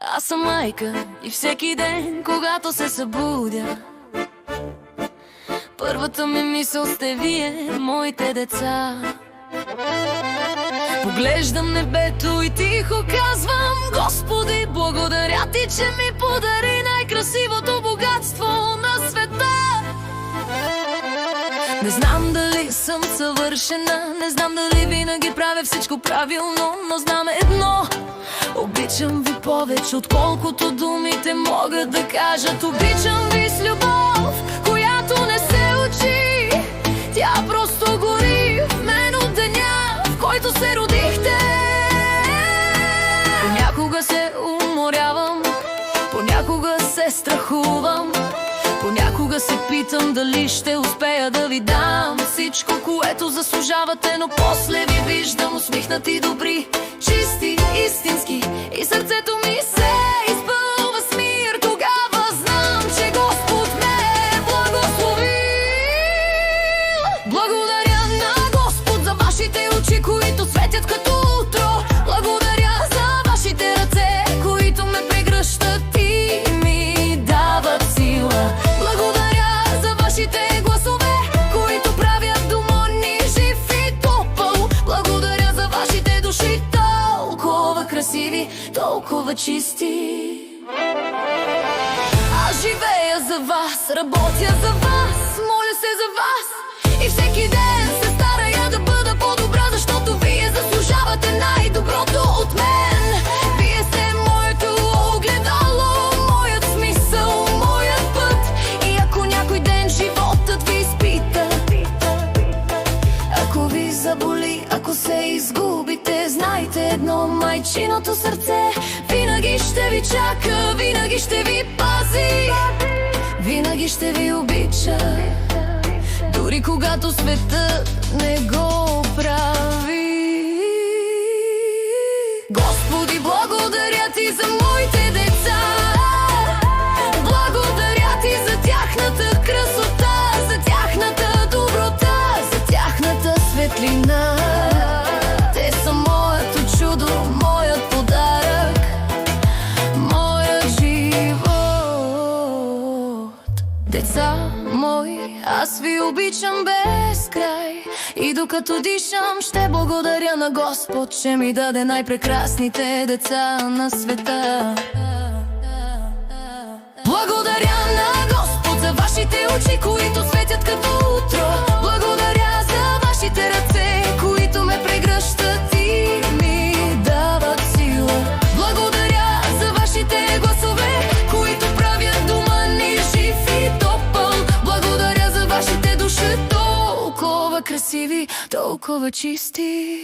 Аз съм майка и всеки ден, когато се събудя, първата ми мисъл сте вие, моите деца. Поглеждам небето и тихо казвам: Господи, благодаря ти, че ми подари най-красивото богатство на света. Не знам дали съм съвършена, не знам дали винаги правя всичко правилно, но знам едно: обичам ви повече, отколкото думите могат да кажат. Обичам ви с любов, която не се учи, тя просто гори в мен от деня, в който се родихте. Понякога се уморявам, понякога се страхувам, понякога се питам дали ще успея да ви дам всичко, което заслужавате, но после ви виждам усмихнати, добри, чисти, истински, и сърцето ми се изпълва с мир. Тогава знам, че Господ ме е благословил. Благодаря на Господ за вашите очи, които светят като утро. Благодаря за вашите ръце, които ме прегръщат и ми дават сила. Благодаря за вашите гласове, които правят дома ни жив и топъл. Благодаря за вашите души, толкова красиви, толкова чисти. Аз живея за вас, работя за вас, моля се за вас и всеки ден се старая да бъда по-добра, защото вие заслужавате най-доброто от мен. Вие сте моето огледало, моят смисъл, моят път. И ако някой ден животът ви изпита, ако ви заболи, ако се изгубите, знайте едно: майчиното сърце винаги ще ви чака, винаги ще ви пази, винаги ще ви обича, дори когато светът не го прави. Господи, благодаря ти за моите деца, благодаря ти за тяхната красота, за тяхната доброта, за тяхната светлина. Те са моето чудо, моят подарък, моят живот. Деца мои, аз ви обичам без край, и докато дишам ще благодаря на Господ, че ми даде най-прекрасните деца на света. Благодаря на Господ за вашите очи, които светят като утро. Благодаря за вашите ръце, които ме прегръщат и ми дават сила. Благодаря за вашите гласове, които правят дома ни жив и топъл. Благодаря за вашите души, толкова красиви, толкова чисти.